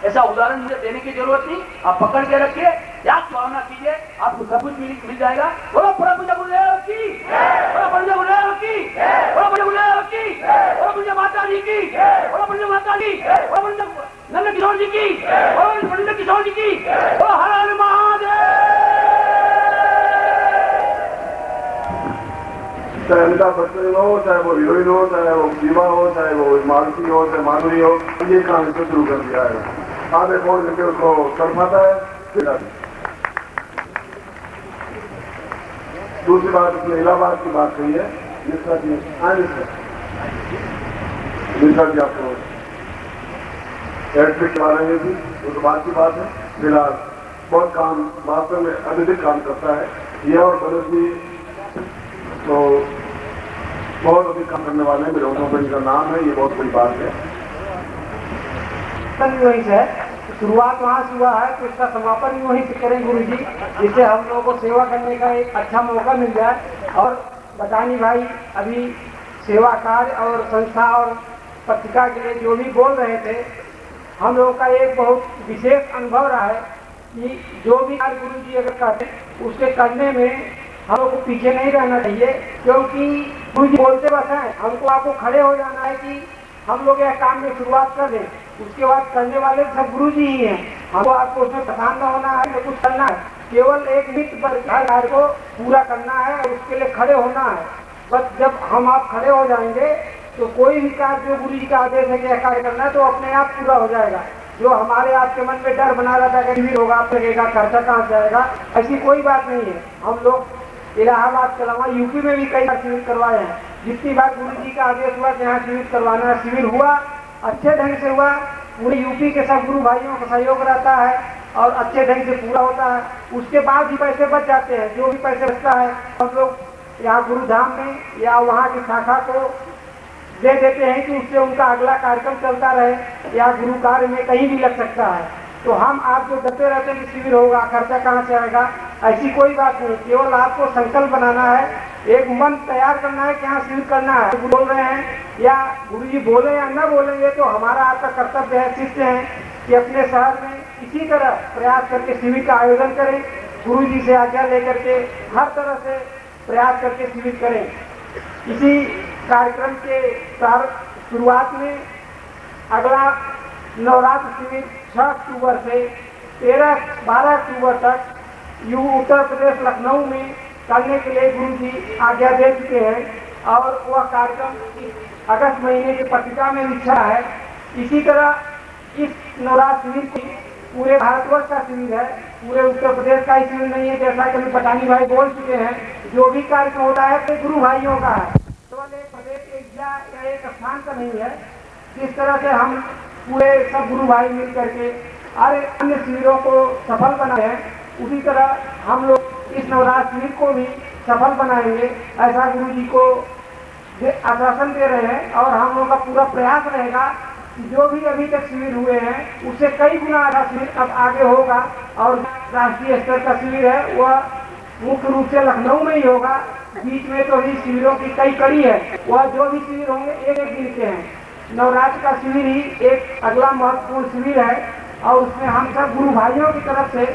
ऐसा उदाहरण मुझे देने की जरूरत नहीं, आप पकड़ के रखिए, याद भावना कीजिए, आपको सब कुछ मिल जाएगा। बोलो परम पूज्य गुरुदेव की, बोलो पूज्य गुरुदेव की, बोलो पूज्य गुरुदेव की, बोलो पूज्य माता जी की, बोलो पूज्य माता जी, बोलो पूज्य नंद किशोर जी की, बोलो नंद किशोर जी की, बोलो हर हर महादेव। चाहे अमिताभ बच्चन हो, चाहे वो हीरोइन हो, चाहे वो जीवा हो, चाहे वो मालती हो, चाहे माधुरी हो, ये काम इसको शुरू कर दिया है। आधे फोन करके उसको तड़पाता है, फिर दूसरी बात उसने इलाहाबाद की बात कही है, मिश्रा जी आने से मिश्रा जी आपको इलेक्ट्रिक चला रहे थी, वो तो बात की बात है। फिलहाल बहुत काम वास्तव में अत्यधिक काम करता है ये, और भरत जी तो बहुत अधिक काम करने वाले हैं। मेरे कंपनी का नाम है, ये बहुत बड़ी बात है। वहीं से शुरुआत वहाँ से हुआ है, तो इसका समापन भी वहीं से करें गुरु जी, जिससे हम लोगों को सेवा करने का एक अच्छा मौका मिल जाए। और बतानी भाई अभी सेवा कार्य और संस्था और पत्रिका के लिए जो भी बोल रहे थे, हम लोगों का एक बहुत विशेष अनुभव रहा है कि जो भी कार्य गुरु जी अगर कहते उसके करने में हम लोग को पीछे नहीं रहना चाहिए, क्योंकि गुरु जी बोलते बस हैं, हमको आपको खड़े हो जाना है कि हम लोग यह काम में शुरुआत कर दें, उसके बाद करने वाले सब गुरु जी ही हैं। हमको आपको उसमें पसंद न होना है, न कुछ करना है, केवल एक मित्र पर कार्य को पूरा करना है और उसके लिए खड़े होना है। बस जब हम आप खड़े हो जाएंगे तो कोई भी कार्य जो गुरु जी का आदेश है कि यह कार्य करना है तो अपने आप पूरा हो जाएगा। जो हमारे आपके मन में डर बना रहता है कि होगा, आप लगेगा, खर्चा कहाँ से आएगा, ऐसी कोई बात नहीं है। हम लोग इलाहाबाद के अलावा यूपी में भी कई बार शिविर करवाए हैं। जितनी बार गुरु जी का आदेश हुआ कि यहाँ शिविर करवाना है, शिविर हुआ, अच्छे ढंग से हुआ, पूरे यूपी के सब गुरु भाइयों का सहयोग रहता है और अच्छे ढंग से पूरा होता है। उसके बाद भी पैसे बच जाते हैं, जो भी पैसे बचता है हम लोग यहाँ गुरुधाम में या वहाँ की शाखा को दे देते हैं कि उससे उनका अगला कार्यक्रम चलता रहे या गुरु कार्य में कहीं भी लग सकता है। तो हम आप जो डरते रहते हैं कि शिविर होगा, खर्चा कहाँ से आएगा, ऐसी कोई बात नहीं। केवल आपको संकल्प बनाना है, एक मन तैयार करना है कि हाँ शिविर करना है। बोल रहे हैं या गुरु जी बोले या न बोलेंगे तो हमारा आपका कर्तव्य है, शिष्य है कि अपने शहर में इसी तरह प्रयास करके शिविर का आयोजन करें, गुरु जी से आज्ञा लेकर के हर तरह से प्रयास करके शिविर करें। इसी कार्यक्रम के शुरुआत में अगला नवरात्र शिविर 6 अक्टूबर से 12 अक्टूबर तक उत्तर प्रदेश लखनऊ में करने के लिए गुरु जी आज्ञा दे चुके हैं और वह कार्यक्रम अगस्त महीने की पत्रिका में लिखा है। इसी तरह इस नवरात्र शिविर की पूरे भारतवर्ष का शिविर है, पूरे उत्तर प्रदेश का ही शिविर नहीं है। जैसा कि अभी पटानी भाई बोल चुके हैं, जो भी कार्यक्रम होता है तो गुरु भाइयों का है, केवल एक प्रदेश, एक जिला या एक स्थान का नहीं है। जिस तरह से हम पूरे सब गुरु भाई मिल करके अन्य शिविरों को सफल बनाए हैं, उसी तरह हम लोग इस नवरात्र शिविर को भी सफल बनाएंगे, ऐसा गुरु जी को आश्वासन दे रहे हैं। और हम लोगों का पूरा प्रयास रहेगा कि जो भी अभी तक शिविर हुए हैं उससे कई गुना आधा शिविर अब आगे होगा। और राष्ट्रीय स्तर का शिविर है वह मुख्य रूप से लखनऊ में ही होगा, बीच में तो भी शिविरों की कई कड़ी है, वह जो भी शिविर होंगे एक एक दिन के हैं। नवरात्र का शिविर ही एक अगला महत्वपूर्ण शिविर है और उसमें हम सब गुरु भाइयों की तरफ से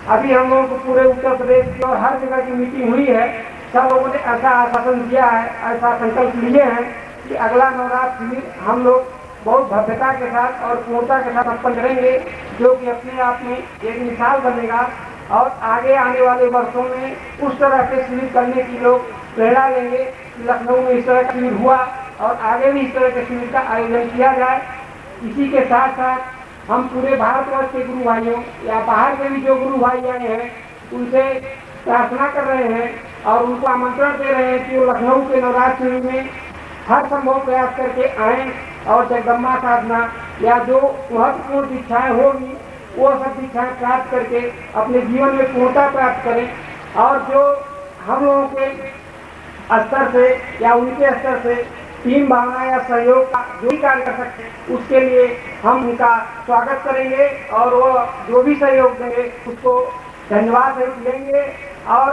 अभी हम लोगों को पूरे उत्तर प्रदेश की और हर जगह की मीटिंग हुई है। सब लोगों ने ऐसा आश्वासन दिया है, ऐसा संकल्प लिए हैं कि अगला नवरात्र शिविर हम लोग बहुत भव्यता के साथ और पूर्णता के साथ संपन्न करेंगे, जो कि अपने आप में एक मिसाल बनेगा। और आगे आने वाले वर्षों में उस तरह के शिविर करने की लोग प्रेरणा लेंगे। लखनऊ में इस तरह का शिविर हुआ और आगे भी इस तरह के शिविर का आयोजन किया जाए। इसी के साथ साथ हम पूरे भारतवर्ष के गुरु भाइयों या बाहर के भी जो गुरु भाई आए हैं उनसे प्रार्थना कर रहे हैं और उनको आमंत्रण दे रहे हैं कि वो लखनऊ के नवरात्र शिविर में हर संभव प्रयास करके आएँ और जगदम्बा साधना या जो महत्वपूर्ण दीक्षाएँ होगी वो सब दीक्षाएँ प्राप्त करके अपने जीवन में पूर्णता प्राप्त करें। और जो हम लोगों के स्तर से या उनके स्तर से टीम भावना या सहयोग का जो भी कार्य कर सकते हैं उसके लिए हम उनका स्वागत करेंगे और वो जो भी सहयोग देंगे उसको धन्यवाद लेंगे। और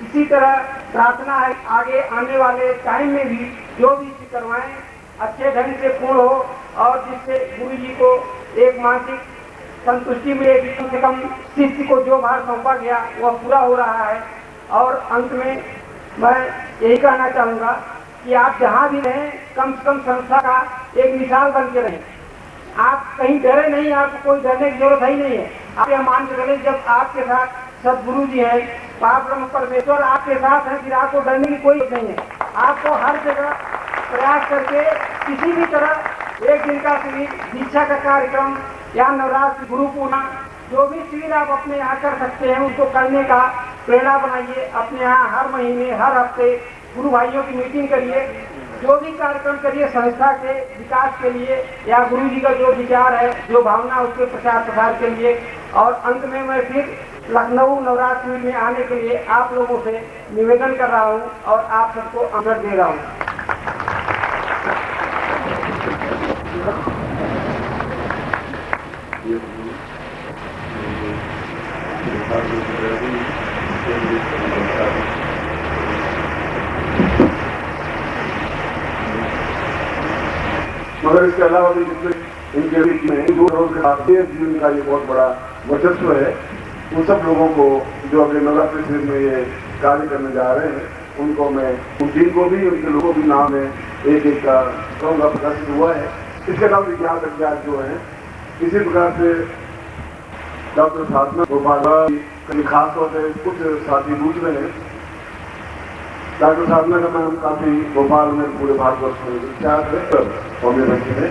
इसी तरह प्रार्थना है आगे आने वाले टाइम में भी जो भी करवाएं अच्छे ढंग से पूर्ण हो और जिससे गुरु जी को एक मानसिक संतुष्टि मिलेगी, कम से कम शिष्य को जो भार सौंपा गया वह पूरा हो रहा है। और अंत में मैं यही कहना चाहूँगा कि आप जहाँ भी रहें कम से कम संस्था का एक मिसाल बन के रहें। आप कहीं डरे नहीं, आपको कोई डरने की जरूरत ही नहीं है। आप यह मान के चलें जब आपके साथ सदगुरु जी हैं, पारब्रह्म परमेश्वर आपके साथ हैं, फिर आपको डरने की कोई जरूरत नहीं है। आपको हर जगह प्रयास करके किसी भी तरह एक दिन का शिविर, दीक्षा का कार्यक्रम या नवरात्र, गुरु पूर्णिमा, जो भी शिविर आप अपने यहाँ कर सकते हैं उसको करने का प्रेरणा बनाइए। अपने यहाँ हर महीने हर हफ्ते गुरु भाइयों की मीटिंग करिए, जो भी कार्यक्रम करिए संस्था के विकास के लिए या गुरु जी का जो विचार है, जो भावना, उसके प्रचार प्रसार के लिए। और अंत में मैं फिर लखनऊ नवरात्र शिविर में आने के लिए आप लोगों से निवेदन कर रहा हूँ और आप सबको आमंत्रण दे रहा हूँ। मगर इसके अलावा भी इनके बीच में दो रोज के जीवन का ये बहुत बड़ा वर्चस्व है। उन सब लोगों को जो अपने नवरात्रि शिविर में ये कार्य करने जा रहे हैं, उनको मैं, उन टीम को भी, उनके लोगों भी नाम है एक एक का कहूँगा प्रकाशित हुआ है। इसके अलावा विज्ञान अज्ञात जो है, इसी प्रकार से डॉक्टर साधना गोपाल कभी खास तौर से कुछ साथी पूछ रहे हैं। डॉक्टर साधना का नाम काफी भोपाल में पूरे भारतवर्ष में विख्यात है, होम्योपैथी में।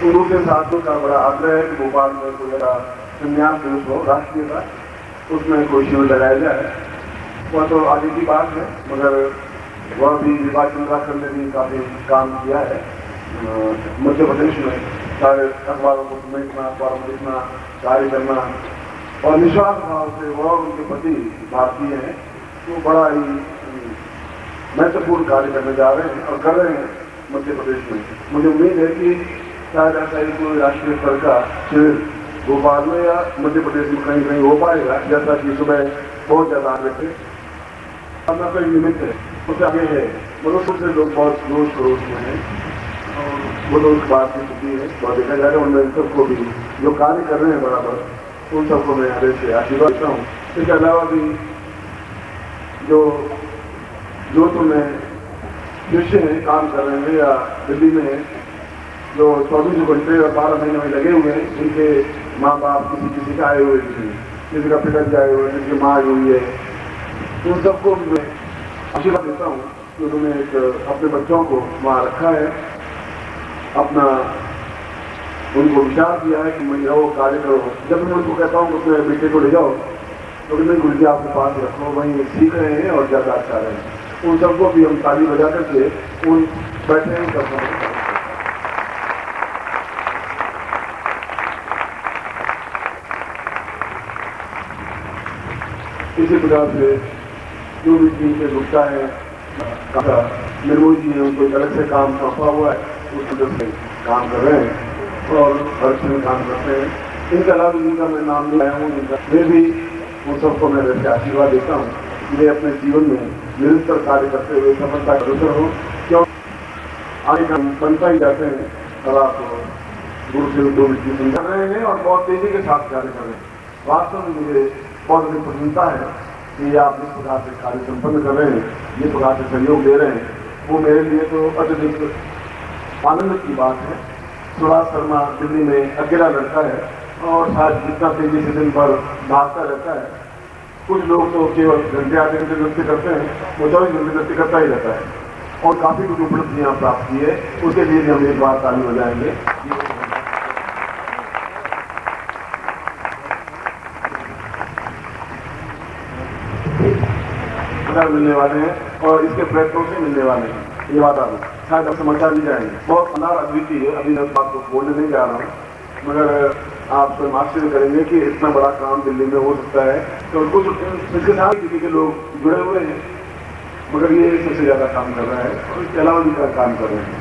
तो दूसरे साथियों का बड़ा आग्रह है कि भोपाल में कोई ऐसा संन्यास दिवस हो राष्ट्रीय का, उसमें कोई शिविर लगाया जाए। वह तो आगे की बात है, मगर वह भी विभा चंद्राकर ने भी काफी काम किया है मध्य प्रदेश में। सारे अखबारों को समेटना, अखबारों में लिखना, कार्य करना और निस्वार्थ भाव से वह उनके पति भारतीय हैं, तो बड़ा ही महत्वपूर्ण कार्य करने जा रहे हैं और कर रहे हैं मध्य प्रदेश में। मुझे उम्मीद है कि शायद ऐसा ही कोई राष्ट्रीय स्तर का शिविर भोपाल में या मध्य प्रदेश में कहीं कहीं हो पाएगा, जैसा कि सुबह बहुत ज्यादा आगे थे। अपना कोई निमित्त है, उससे आगे है, मनुष्य से लोग बहुत जोश खरोश में हैं और वो लोग बात की स्थिति है, बहुत देखा जा रहा है। उनमें सबको भी जो कार्य कर रहे हैं बराबर, उन सबको मैं हृदय से आशीर्वाद देता हूँ। इसके अलावा भी जो जोधपुर में शिष्य हैं, काम कर रहे हैं या दिल्ली में जो 24 घंटे और 12 महीने में लगे हुए हैं, जिनके माँ बाप किसी का आए हुए, किसी का पिताजी आए हुए, जिनकी माँ आई हुई है, उन सबको मैं आशीर्वाद देता हूँ कि उन्होंने एक अपने बच्चों को वहाँ रखा है, अपना उनको विचार दिया है कि मैं रहो, कार्य करो। जब मैं उनको कहता हूँ अपने बेटे को ले जाओ, तो नहीं गुरु जी आपके पास रखो, वहीं सीख रहे हैं और ज़्यादा अच्छा रहे हैं। उन सबको भी हम ताली बजा करके उन बैठे हैं करते हैं। इसी प्रकार से जो भी टीम से जुड़ता है, निर्मोही जी ने उनको अलग से काम सौंपा हुआ है, उस वजह से काम कर रहे हैं और वर्ष में काम करते हैं। इनके अलावा जिनका मैं नाम नहीं आया हूँ, मैं भी उन सबको मैं वैसे आशीर्वाद देता हूँ, वे अपने जीवन में निरंतर कार्य करते हुए सफलता का अवसर हो, क्यों आगे हम बनता ही जाते हैं। अब आप गुरु से दो विषय समझा रहे हैं और बहुत तेजी के साथ कार्य कर रहे हैं। वास्तव में मुझे बहुत अधिक प्रसन्नता है कि आप जिस प्रकार से कार्य संपन्न कर रहे हैं, जिस प्रकार से सहयोग दे रहे हैं, वो मेरे लिए तो अत्यधिक आनंद की बात है। सुभाष शर्मा दिल्ली में अकेला लड़का है और शायद जितना तेजी से दिन भर भागता रहता है। कुछ लोग तो केवल घंटे आधे घंटे नृत्य करते हैं, वो 24 घंटे नृत्य करता ही रहता है और काफी कुछ उपलब्धियां प्राप्त की है। उसके लिए हम एक बार ताली बजाएंगे। मिलने वाले हैं और इसके प्रयत्नों से मिलने वाले हैं, ये बात आप शायद अब समाचार नहीं जाएंगे। बहुत शानदार अद्वितीय है। अभी मैं बात को बोलने नहीं जा रहा हूँ, मगर आप स्वयं आश्चर्य करेंगे कि इतना बड़ा काम दिल्ली में हो सकता है। तो कुछ इसके साथ दिल्ली के लोग जुड़े हुए हैं, मगर ये सबसे ज्यादा काम कर रहा है और इसके अलावा भी काम कर रहे हैं।